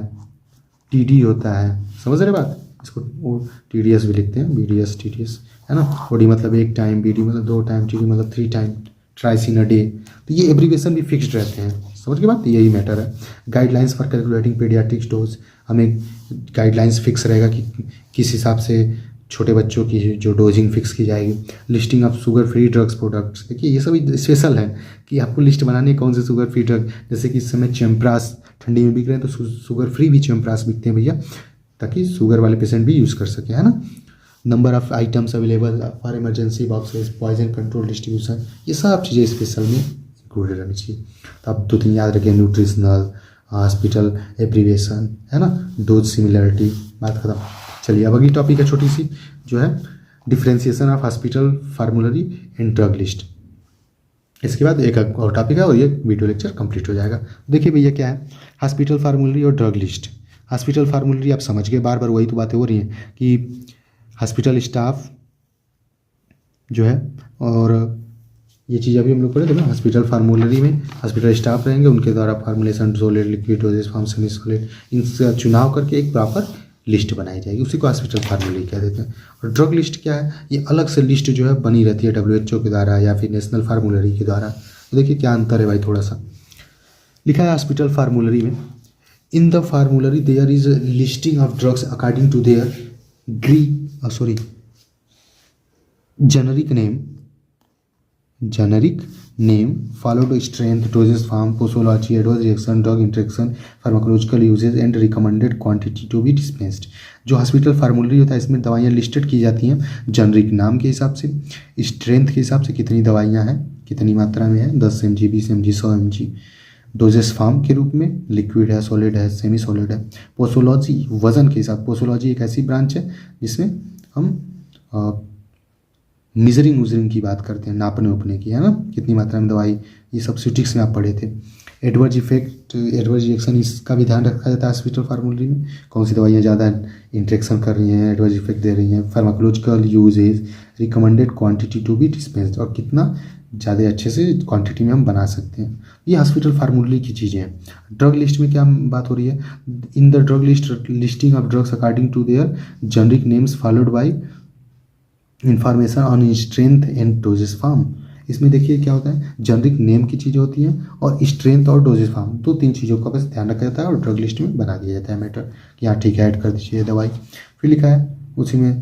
[SPEAKER 1] TD होता है, समझ रहे बात। इसको TDS भी लिखते हैं, BDS TDS, है ना। OD मतलब 1 टाइम, BD मतलब 2 टाइम, TD मतलब 3 टाइम, ट्राइस इन अ डे। तो ये एब्रीवेशन भी फिक्स्ड रहते हैं, समझ के बात, यही मैटर है। Guidelines for calculating paediatrics dose, हमें गाइडलाइंस फिक्स रहेगा कि किस हिसाब से छोटे बच्चों की जो डोजिंग फिक्स की जाएगी। Listing of sugar free drugs products, देखिए ये सब स्पेशल है कि आपको लिस्ट बनानी है कौन से शुगर फ्री ड्रग, जैसे कि इस समय च्यवनप्राश ठंडी में बिक रहे हैं तो शुगर फ्री भी च्यवनप्राश बिकते हैं भैया, ताकि शुगर वाले पेशेंट भी यूज़ कर सके, है ना। Number of items available for emergency boxes, poison control distribution, ये सब चीज़ें स्पेशल में इंक्लूडेड रहनी चाहिए। तो आप 2-3 याद रखें, न्यूट्रिशनल, हॉस्पिटल एब्रीवेशन, है ना, डोज सिमिलरिटी, बात खत्म। चलिए अब अगली टॉपिक है छोटी सी, जो है differentiation of hospital formulary and drug list. इसके बाद एक और टॉपिक है और ये वीडियो लेक्चर कंप्लीट हो जाएगा। देखिए भैया क्या है हॉस्पिटल फार्मूलरी और ड्रग लिस्ट। हॉस्पिटल फार्मूलरी आप समझ गए, बार बार वही तो बातें हो रही हैं कि हॉस्पिटल स्टाफ जो है, और ये चीज़ अभी हम लोग पढ़े थे ना, हॉस्पिटल फार्मूलरी में हॉस्पिटल स्टाफ रहेंगे, उनके द्वारा formulation, solid, liquid, doses, form, semi solid, इनका चुनाव करके एक प्रॉपर लिस्ट बनाई जाएगी, उसी को हॉस्पिटल फार्मूलरी कह देते हैं। और ड्रग लिस्ट क्या है, ये अलग से लिस्ट जो है बनी रहती है WHO के द्वारा या फिर नेशनल फार्मूलरी के द्वारा। तो देखिए क्या अंतर है भाई, थोड़ा सा लिखा है हॉस्पिटल फार्मूलरी में, in the formulary there is listing of drugs according to their generic name followed by strength, dosage form, posology, adverse reaction, drug interaction, pharmacological uses and recommended quantity to be dispensed। जो hospital फार्मूलरी होता है इसमें दवाइयाँ listed की जाती हैं generic नाम के हिसाब से, स्ट्रेंथ के हिसाब से कितनी दवाइयाँ हैं, कितनी मात्रा में है, 10 mg, 20 mg, 100 mg, doses form के रूप में, लिक्विड है, सॉलिड है, सेमी सॉलिड है। पोसोलॉजी वजन के हिसाब, पोसोलॉजी एक ऐसी ब्रांच है जिसमें हम मीजरिंग उजरिंग की बात करते हैं, नापने उपने की, है ना, कितनी मात्रा में दवाई, ये सब स्टैटिस्टिक्स में आप पढ़े थे। एडवर्स इफेक्ट, एडवर्स रिएक्शन, इसका भी ध्यान रखा जाता है हॉस्पिटल फार्मूलरी में, कौन सी दवाइयाँ ज़्यादा इंटरेक्शन कर रही हैं, एडवर्स इफेक्ट दे रही हैं, pharmacological uses, recommended quantity to be dispensed, और कितना ज़्यादा अच्छे से क्वांटिटी में हम बना सकते हैं। ये हॉस्पिटल फार्मूलरी की चीज़ें हैं। ड्रग लिस्ट में क्या बात हो रही है, in the drug list listing of drugs according to their generic names followed by information on strength and doses form. इसमें देखिए क्या होता है, जेनरिक नेम की चीज़ें होती हैं और स्ट्रेंथ और डोजेस फॉर्म, दो तीन चीज़ों का बस ध्यान रखा जाता है और ड्रग लिस्ट में बना दिया जाता है मैटर कि हाँ ठीक है ऐड कर दीजिए दवाई। फिर लिखा है उसी में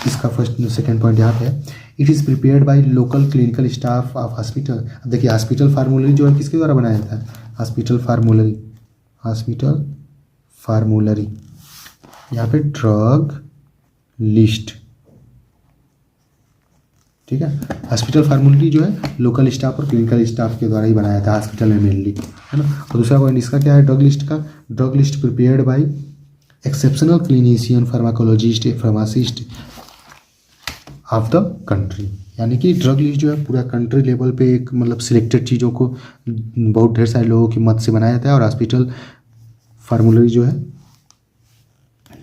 [SPEAKER 1] इसका फर्स्ट सेकेंड पॉइंट यहाँ पे है, it is prepared by local clinical staff of hospital. अब देखिए हॉस्पिटल फार्मूलरी जो है किसके द्वारा बनाया जाता है, हॉस्पिटल फार्मूलरी, हॉस्पिटल फार्मूलरी, यहाँ पे ड्रग लिस्ट, ठीक है। हॉस्पिटल फार्मूलरी जो है लोकल स्टाफ और क्लिनिकल स्टाफ के द्वारा ही बनाया था हॉस्पिटल में मेनली, है ना। और दूसरा पॉइंट इसका क्या है, ड्रग लिस्ट का, drug list prepared by exceptional clinician, pharmacologist, pharmacist of the country, यानी कि ड्रग लिस्ट जो है पूरा कंट्री लेवल पे एक मतलब सिलेक्टेड चीज़ों को बहुत ढेर सारे लोगों की मदद से बनाया जाता है। और हॉस्पिटल फार्मूलरी जो है,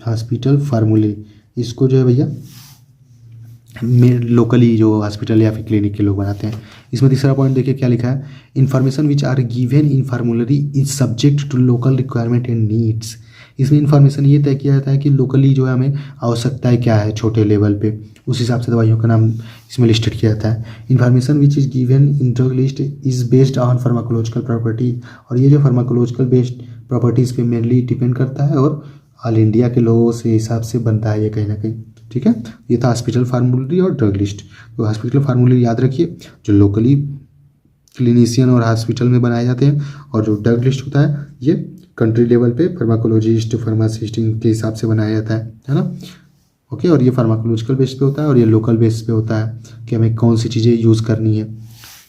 [SPEAKER 1] हॉस्पिटल फार्मूलरी इसको जो है भैया लोकली जो हॉस्पिटल या फिर क्लिनिक के लोग बनाते हैं। इसमें तीसरा पॉइंट देखिए क्या लिखा है, information which are given in formulary is subject to local requirement and needs. इसमें इन्फॉर्मेशन ये तय किया जाता है कि लोकली जो है हमें आवश्यकताएं क्या है छोटे लेवल पे, उस हिसाब से दवाइयों का नाम इसमें लिस्टेड किया जाता है। Information which is given in drug list is based on pharmacological properties, और ये जो फार्माकोलॉजिकल बेस्ड प्रॉपर्टीज़ पे मेनली डिपेंड करता है और ऑल इंडिया के लोगों से हिसाब से बनता है ये कहीं ना कहीं, ठीक है। ये था हॉस्पिटल फार्मूलरी और ड्रग लिस्ट। तो हॉस्पिटल फार्मूलरी याद रखिए जो लोकली क्लिनिशियन और हॉस्पिटल में बनाए जाते हैं, और जो ड्रग लिस्ट होता है ये कंट्री लेवल पे फार्माकोलॉजिस्ट फार्मासिस्ट के हिसाब से बनाया जाता है ना। ओके, और ये फार्माकोलॉजिकल बेस पे होता है और ये लोकल बेस पे होता है कि हमें कौन सी चीज़ें यूज़ करनी है,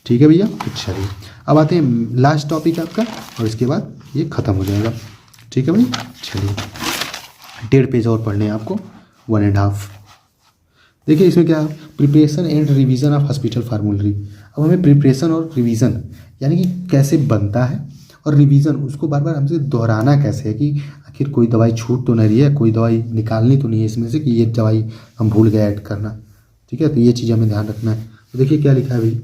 [SPEAKER 1] ठीक है भैया। अच्छा चलिए अब आते हैं लास्ट टॉपिक आपका, और इसके बाद ये ख़त्म हो जाएगा, ठीक है भाई। चलिए 1.5 पेज और पढ़ने हैं आपको, 1.5। देखिए इसमें क्या, preparation and revision of hospital फार्मूलरी। अब हमें प्रिपरेशन और रिवीजन यानी कि कैसे बनता है, और रिवीजन उसको बार बार हमसे दोहराना कैसे है कि आखिर कोई दवाई छूट तो नहीं रही है, कोई दवाई निकालनी तो नहीं है इसमें से कि ये दवाई हम भूल गए ऐड करना, ठीक है। तो ये चीज़ हमें ध्यान रखना है। तो देखिए क्या लिखा है भाई,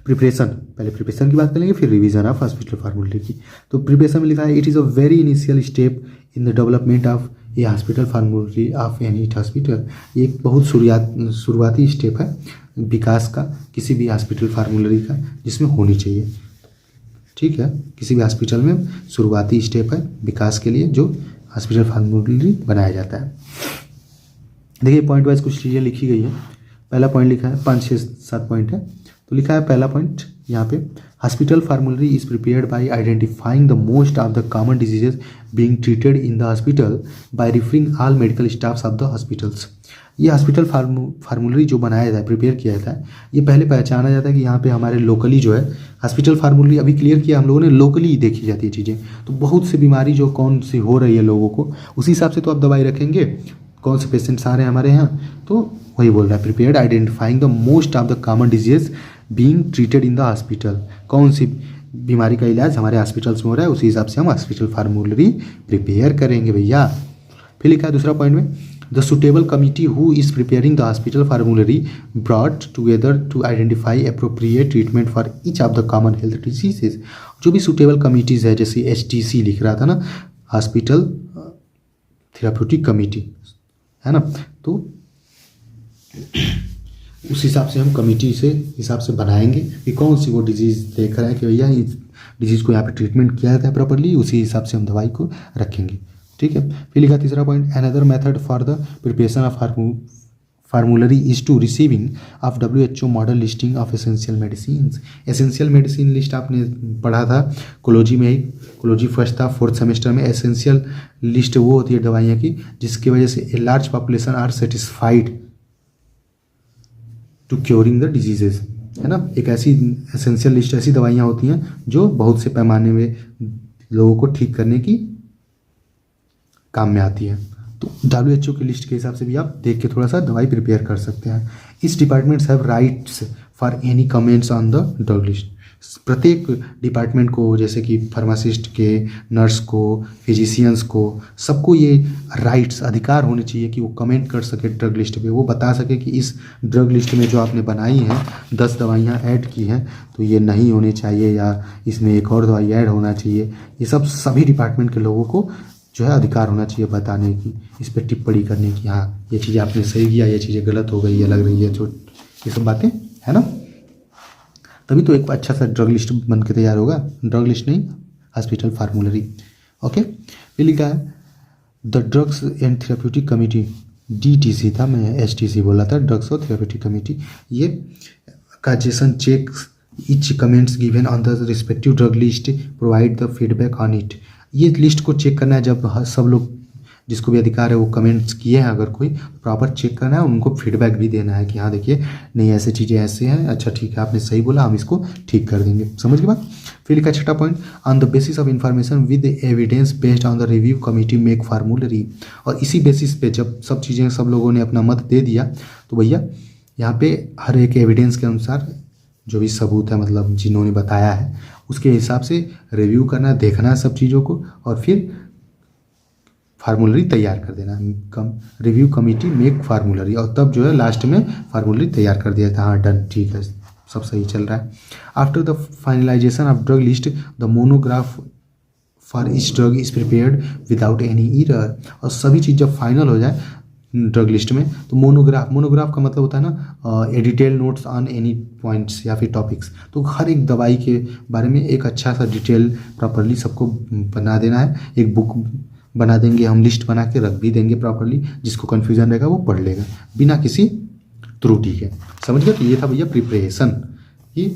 [SPEAKER 1] प्रिपरेशन, पहले प्रिपरेशन की बात करेंगे फिर रिवीजन ऑफ हॉस्पिटल फार्मूलरी की। तो प्रिपरेशन में लिखा है, it is a very initial step in the development of a hospital फार्मूलरी of any hospital. ये एक बहुत शुरुआती स्टेप है विकास का किसी भी हॉस्पिटल फार्मूलरी का, जिसमें होनी चाहिए, ठीक है। किसी भी हॉस्पिटल में शुरुआती स्टेप है विकास के लिए जो हॉस्पिटल फार्मूलरी बनाया जाता है। देखिए पॉइंट वाइज कुछ चीज़ें लिखी गई है। पहला पॉइंट लिखा है, 5 6 7 पॉइंट है। तो लिखा है पहला पॉइंट यहाँ पे, hospital formulary is prepared by identifying the most of the common diseases being treated in the hospital by referring all medical staffs of the hospitals. ये हॉस्पिटल फार्मूलरी जो बनाया जाता है, प्रिपेयर किया जाता है, ये पहले पहचाना जाता है कि यहाँ पे हमारे लोकली जो है हॉस्पिटल फार्मूलरी अभी क्लियर किया हम लोगों ने, लोकली देखी जाती है चीज़ें। तो बहुत सी बीमारी जो कौन सी हो रही है लोगों को, उसी हिसाब से तो आप दवाई रखेंगे, कौन से पेशेंट्स आ रहे हैं हमारे यहाँ, तो वही बोल रहा है prepared identifying the most of the common disease being treated in the hospital. कौन सी बीमारी का इलाज हमारे हॉस्पिटल्स में हो रहा है, उसी हिसाब से हम हॉस्पिटल फार्मूलरी प्रिपेयर करेंगे भैया। फिर लिखा है दूसरा पॉइंट में, the suitable committee who is preparing the hospital formulary brought together to identify appropriate treatment for each of the common health diseases. जो भी सुटेबल कमिटीज़ है, जैसे HTC लिख रहा था ना, हॉस्पिटल थेराप्यूटिक कमिटी, है ना, तो उस हिसाब से हम कमिटी से हिसाब से बनाएंगे कि कौन सी वो डिजीज़ देख रहे हैं कि भैया इस डिजीज़ को यहाँ पे ट्रीटमेंट किया जाता है प्रॉपर्ली, उसी हिसाब से हम दवाई को रखेंगे, ठीक है। फिर लिखा तीसरा point, another method for the preparation of formulary is to receiving of WHO model listing of essential medicine. Essential medicine list आपने पढ़ा था कोलॉजी में ही, कोलॉजी फर्स्ट था 4th सेमेस्टर में। एसेंशियल लिस्ट वो होती है दवाइयाँ की जिसकी वजह से a large population are satisfied to curing the diseases, है ना। एक ऐसी एसेंशियल लिस्ट ऐसी दवाइयाँ होती हैं जो बहुत से पैमाने में लोगों को ठीक करने की काम में आती है, तो WHO की लिस्ट के हिसाब से भी आप देख के थोड़ा सा दवाई प्रिपेयर कर सकते हैं। इस departments have rights for any comments on the drug list. प्रत्येक डिपार्टमेंट को, जैसे कि फार्मासिस्ट के, नर्स को, फिजिशियंस को, सबको ये राइट्स, अधिकार होने चाहिए कि वो कमेंट कर सके ड्रग लिस्ट पे, वो बता सके कि इस ड्रग लिस्ट में जो आपने बनाई हैं 10 दवाइयाँ ऐड की हैं तो ये नहीं होनी चाहिए, या इसमें एक और दवाई ऐड होना चाहिए। ये सब सभी डिपार्टमेंट के लोगों को जो है अधिकार होना चाहिए बताने की, इस पर टिप्पणी करने की, हाँ ये चीज़ें आपने सही किया, ये चीज़ें गलत हो गई, ये लग रही है, जो ये सब बातें है ना। तभी तो एक अच्छा सा ड्रग लिस्ट बन के तैयार होगा। ड्रग लिस्ट नहीं, हॉस्पिटल फार्मूलरी। ओके, फिर लिखा है the drugs and therapeutic committee, DTC था, मैं STC बोला था, ड्रग्स और थेराप्यूटिक कमेटी। ये causation checks each comments given on the respective drug list, provide the feedback on it। ये लिस्ट को चेक करना है, जब सब लोग जिसको भी अधिकार है वो कमेंट्स किए हैं, अगर कोई प्रॉपर चेक करना है, उनको फीडबैक भी देना है कि हाँ देखिए नहीं ऐसे चीज़ें ऐसे हैं, अच्छा ठीक है आपने सही बोला, हम इसको ठीक कर देंगे। समझ के बाद फिर लिखा छठा point, on the basis of information with evidence based on the review committee make फार्मूलरी। और इसी बेसिस पे जब सब चीज़ें सब लोगों ने अपना मत दे दिया तो भैया यहाँ पे हर एक एविडेंस के अनुसार जो भी सबूत है, मतलब जिन्होंने बताया है उसके हिसाब से रिव्यू करना, देखना सब चीज़ों को, और फिर फार्मूलरी तैयार कर देना। रिव्यू कमेटी मेक फार्मूलरी, और तब जो है लास्ट में फार्मूलरी तैयार कर दिया था। हाँ डन, ठीक है, सब सही चल रहा है। After the finalisation of drug list the monograph for each drug is prepared without any error. और सभी चीज़ जब फाइनल हो जाए ड्रग लिस्ट में तो मोनोग्राफ का मतलब होता है ना detail notes on any points या फिर टॉपिक्स। तो हर एक दवाई के बारे में एक अच्छा सा डिटेल प्रॉपरली सबको बना देना है। एक बुक बना देंगे हम, लिस्ट बना के रख भी देंगे प्रॉपरली, जिसको कन्फ्यूजन रहेगा वो पढ़ लेगा बिना किसी त्रुटि के। समझ गए। तो ये था भैया प्रिपरेशन, कि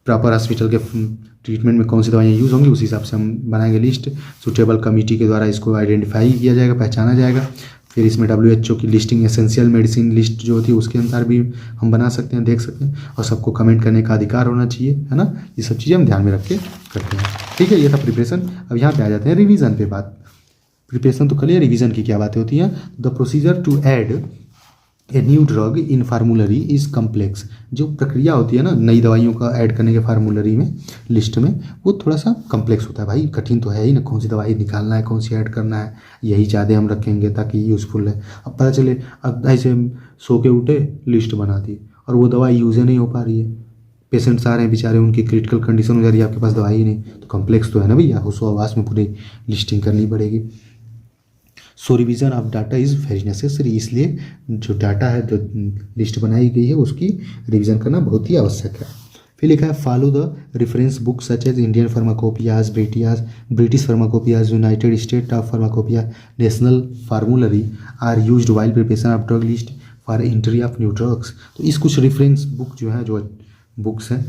[SPEAKER 1] प्रॉपर हॉस्पिटल के ट्रीटमेंट में कौन सी दवाइयाँ यूज़ होंगी, उस हिसाब से हम बनाएंगे लिस्ट। सुटेबल कमेटी के द्वारा इसको आइडेंटिफाई किया जाएगा, पहचाना जाएगा। फिर इसमें WHO की लिस्टिंग, एसेंशियल मेडिसिन लिस्ट जो होती है उसके अनुसार भी हम बना सकते हैं, देख सकते हैं। और सबको कमेंट करने का अधिकार होना चाहिए, है ना। ये सब चीज़ें हम ध्यान में रख के करते हैं। ठीक है, ये था प्रिपरेशन। अब यहाँ पे आ जाते हैं रिवीजन पे बात। प्रिपरेशन तो करिए, रिवीजन की क्या बातें होती हैं। The procedure to add a new drug in formulary is complex. जो प्रक्रिया होती है ना नई दवाइयों का ऐड करने के फार्मूलरी में, लिस्ट में, वो थोड़ा सा कम्प्लेक्स होता है भाई। कठिन तो है ही ना, कौन सी दवाई निकालना है, कौन सी ऐड करना है, यही ज़्यादा हम रखेंगे ताकि यूज़फुल है। अब पता चले अब ऐसे सो के उठे, लिस्ट बना दी और वो दवाई यूज़ ही नहीं हो पा रही है, पेशेंट्स आ रहे हैं बेचारे, उनकी क्रिटिकल कंडीशन हो जा रही है, आपके पास दवाई ही नहीं, तो कम्प्लेक्स तो है ना भैया, उस आवास में पूरी लिस्टिंग करनी पड़ेगी। So revision of data is very necessary. इसलिए जो डाटा है, जो लिस्ट बनाई गई है, उसकी रिवीजन करना बहुत ही आवश्यक है। फिर लिखा है follow the reference book such as Indian pharmacopoeias, British pharmacopoeias, United State of pharmacopoeia, national formulary are used while preparation of drug list for entry of new drugs. तो इस कुछ रेफरेंस बुक जो है, जो बुक्स हैं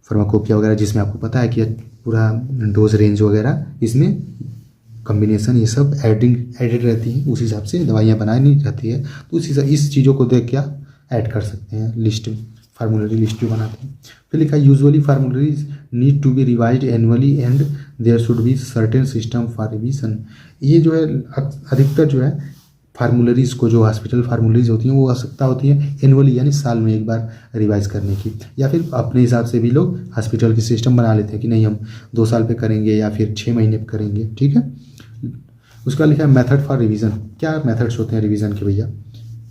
[SPEAKER 1] pharmacopoeia वगैरह, जिसमें आपको पता है कि पूरा डोज रेंज वगैरह, इसमें कॉम्बिनेशन ये सब एडेड रहती हैं, उस हिसाब से दवाइयाँ बनानी रहती है। तो इस चीज़ों को देख क्या ऐड कर सकते हैं लिस्ट, फार्मूलरी लिस्ट जो बनाते हैं। फिर लिखा है usually formularies need to be revised annually and there should be certain system for revision. ये जो है अधिकतर जो है फार्मूलरीज को, जो हॉस्पिटल फार्मूलरीज होती हैं, वो आवश्यकता होती है एनुअली, यानी साल में एक बार रिवाइज करने की। या फिर अपने हिसाब से भी लोग हॉस्पिटल की सिस्टम बना लेते हैं कि नहीं हम 2 साल पे करेंगे या फिर 6 महीने पे करेंगे। ठीक है। उसका लिखा है मेथड फॉर रिवीजन। क्या मेथड्स होते हैं रिवीजन के भैया,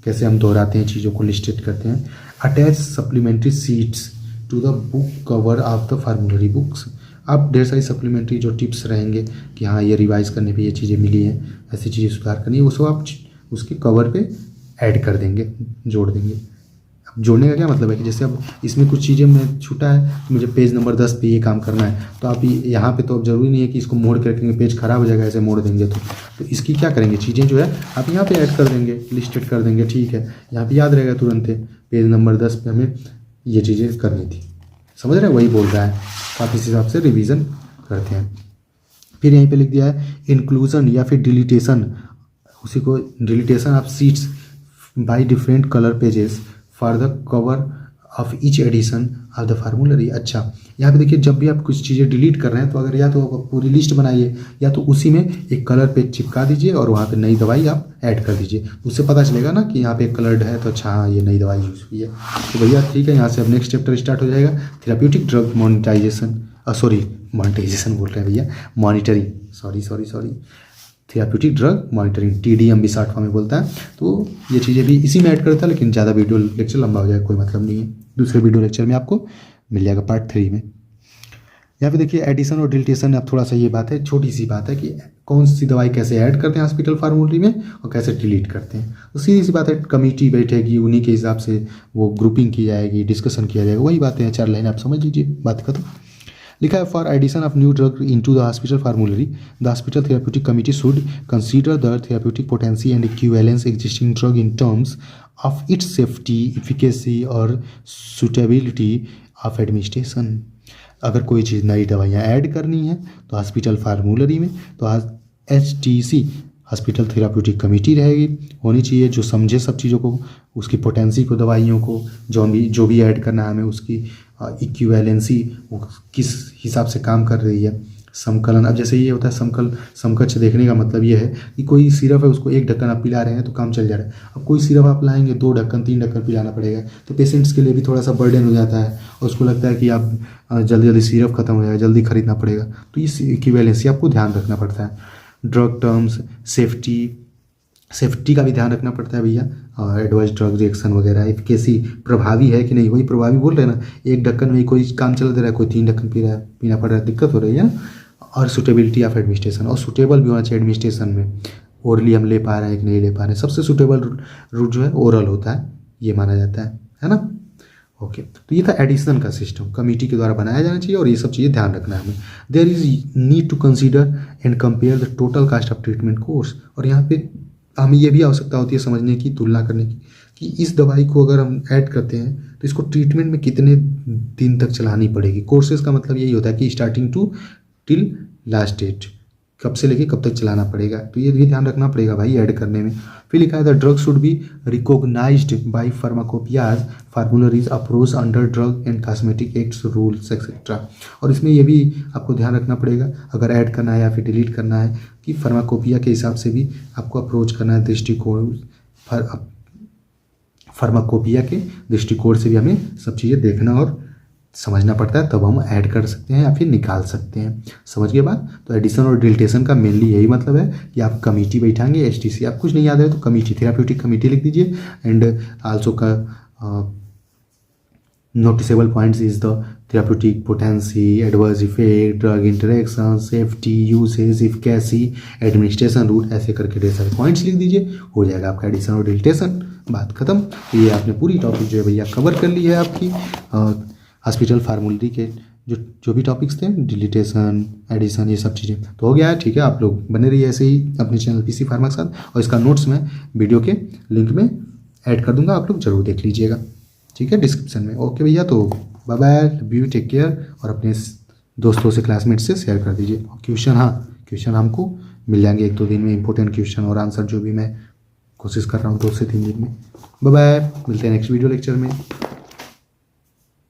[SPEAKER 1] कैसे हम दोहराते हैं चीज़ों को, लिस्टेड करते हैं। Attach supplementary sheets to the book cover of the formulary books. आप ढेर सारी सप्लीमेंट्री जो टिप्स रहेंगे कि हाँ ये रिवाइज करने पे ये चीज़ें मिली हैं, ऐसी चीज़ें सुधार करनी है, वो सब आप उसके कवर पे ऐड कर देंगे, जोड़ देंगे। अब जोड़ने का क्या मतलब है कि जैसे अब इसमें कुछ चीज़ें में छूटा है तो मुझे पेज नंबर 10 पे ये काम करना है, तो आप यहाँ पे तो अब ज़रूरी नहीं है कि इसको मोड़ के रखेंगे, पेज खराब हो जाएगा ऐसे मोड़ देंगे तो इसकी क्या करेंगे, चीज़ें जो है आप यहाँ पे ऐड कर देंगे, लिस्टेड कर देंगे। ठीक है, यहाँ पे याद रहेगा तुरंत पेज नंबर 10 पे हमें ये चीज़ें करनी थी। समझ रहे हैं, वही बोल रहा है। आप इस हिसाब से रिविज़न करते हैं। फिर यहीं पे लिख दिया है इंक्लूजन या फिर डिलीटेशन, उसी को deletion of sheets by different colour pages for the cover of each edition of the formulary. अच्छा, यहाँ पे देखिए जब भी आप कुछ चीज़ें डिलीट कर रहे हैं तो अगर या तो आप पूरी लिस्ट बनाइए या तो उसी में एक कलर पे चिपका दीजिए और वहाँ पे नई दवाई आप ऐड कर दीजिए, उससे पता चलेगा ना कि यहाँ पे कलर्ड है तो अच्छा हाँ ये नई दवाई यूज़ हुई है। तो भैया ठीक है, यहाँ से अब नेक्स्ट चैप्टर स्टार्ट हो जाएगा, थेराप्यूटिक ड्रग मोनेटाइजेशन, मोनेटाइजेशन बोल रहे हैं भैया, monitoring, sorry therapeutic drug monitoring, TDM भी शॉर्ट फॉर्म में बोलता है। तो ये चीज़ें भी इसी में ऐड करता है, लेकिन ज़्यादा वीडियो लेक्चर लंबा हो जाएगा, कोई मतलब नहीं है, दूसरे वीडियो लेक्चर में आपको मिल जाएगा पार्ट 3 में। यहाँ पे देखिए एडिशन और डिलीटेशन, अब थोड़ा सा ये बात है, छोटी सी बात है कि कौन सी दवाई कैसे ऐड करते हैं हॉस्पिटल फार्मूलरी में और कैसे डिलीट करते हैं। तो सीधी सी बात है, कमेटी बैठेगी, उन्हीं के हिसाब से वो ग्रुपिंग की जाएगी, डिस्कशन किया जाएगा, वही बातें हैं, 4 लाइन आप समझ लीजिए, बात खत्म। लिखा है for addition of new drug into the hospital formulary the hospital therapeutic committee should consider the therapeutic potency and equivalence existing drug in terms of its safety, efficacy और सुटेबिलिटी ऑफ एडमिनिस्ट्रेशन। अगर कोई चीज़ नई दवाइयाँ add करनी है तो hospital formulary में तो HTC हॉस्पिटल थेराप्यूटिक कमेटी रहेगी, होनी चाहिए, जो समझे सब चीज़ों को, उसकी पोटेंसी को, दवाइयों को, जो भी ऐड करना है हमें, उसकी इक्विवेलेंसी वो किस हिसाब से काम कर रही है, समकलन। अब जैसे ये होता है समकक्ष देखने का मतलब ये है कि कोई सिरप है उसको 1 ढक्कन आप पिला रहे हैं तो काम चल जा रहा है, अब कोई सिरप आप लाएंगे 2 ढक्कन 3 ढक्कन पिलाना पड़ेगा, तो पेशेंट्स के लिए भी थोड़ा सा बर्डन हो जाता है और उसको लगता है कि आप जल्दी सिरप खत्म हो जाएगा, जल्दी खरीदना पड़ेगा, तो इस इक्विवेलेंसी आपको ध्यान रखना पड़ता है। ड्रग टर्म्स, सेफ्टी का भी ध्यान रखना पड़ता है भैया, और एडवर्स ड्रग रिएक्शन वगैरह, एफिकेसी प्रभावी है कि नहीं, वही प्रभावी बोल रहे हैं ना, 1 ढक्कन में कोई काम चल दे रहा है, कोई 3 ढक्कन पीना पड़ रहा है, दिक्कत हो रही है। और सुटेबिलिटी ऑफ एडमिनिस्ट्रेशन, और सुटेबल भी होना चाहिए एडमिनिस्ट्रेशन में, ओरली हम ले पा रहे हैं कि नहीं ले पा रहे हैं, सबसे सुटेबल रूट जो है ओरल होता है, ये माना जाता है ना। ओके, तो ये था एडिशन का सिस्टम, कमेटी के द्वारा बनाया जाना चाहिए और ये सब चीज़ें ध्यान रखना है हमें। There is need to consider and compare the total cost of treatment course, और यहाँ पे हमें ये भी आवश्यकता होती है समझने की, तुलना करने की, कि इस दवाई को अगर हम ऐड करते हैं तो इसको ट्रीटमेंट में कितने दिन तक चलानी पड़ेगी। कोर्सेज का मतलब यही होता है कि starting to till last date, कब से लेके कब तक चलाना पड़ेगा, तो ये भी ध्यान रखना पड़ेगा भाई ऐड करने में। फिर लिखा है the drug should be recognised by pharmacopoeias formularies approach under drug and cosmetic acts rules etcetera. और इसमें ये भी आपको ध्यान रखना पड़ेगा अगर ऐड करना है या फिर डिलीट करना है कि फार्माकोपिया के हिसाब से भी आपको अप्रोच करना है, दृष्टिकोण फार्माकोपिया के दृष्टिकोण से भी हमें सब चीज़ें देखना और समझना पड़ता है, तब हम ऐड कर सकते हैं या फिर निकाल सकते हैं। समझ गए बात। तो एडिशन और डिलीटेशन का मेनली यही मतलब है कि आप कमेटी बैठाएंगे, HTC, आप कुछ नहीं याद है तो कमेटी, थेराप्यूटिक कमेटी लिख दीजिए। एंड आल्सो का noticeable points is the therapeutic potency, adverse effect, drug interaction, safety, usage, efficacy, administration route, ऐसे करके ढेर सारे पॉइंट्स लिख दीजिए, हो जाएगा आपका एडिशन और डिलीटेशन, बात खत्म। तो ये आपने पूरी टॉपिक जो है भैया कवर कर ली है आपकी हॉस्पिटल फार्मूलरी के जो भी टॉपिक्स थे, डिलीटेशन, एडिशन, ये सब चीज़ें तो हो गया है। ठीक है, आप लोग बने रहिए ऐसे ही अपने चैनल PC फार्मा के साथ, और इसका नोट्स मैं वीडियो के लिंक में ऐड कर दूंगा, आप लोग जरूर देख लीजिएगा, ठीक है, डिस्क्रिप्शन में। ओके भैया, तो bye bye, love you, take care, और अपने दोस्तों से, क्लासमेट से शेयर कर दीजिए। क्वेश्चन हमको मिल जाएंगे 1-2 दिन में, इंपॉर्टेंट क्वेश्चन और आंसर जो भी मैं कोशिश कर रहा हूँ 2 से 3 दिन में। बाय बाय, मिलते हैं नेक्स्ट वीडियो लेक्चर में।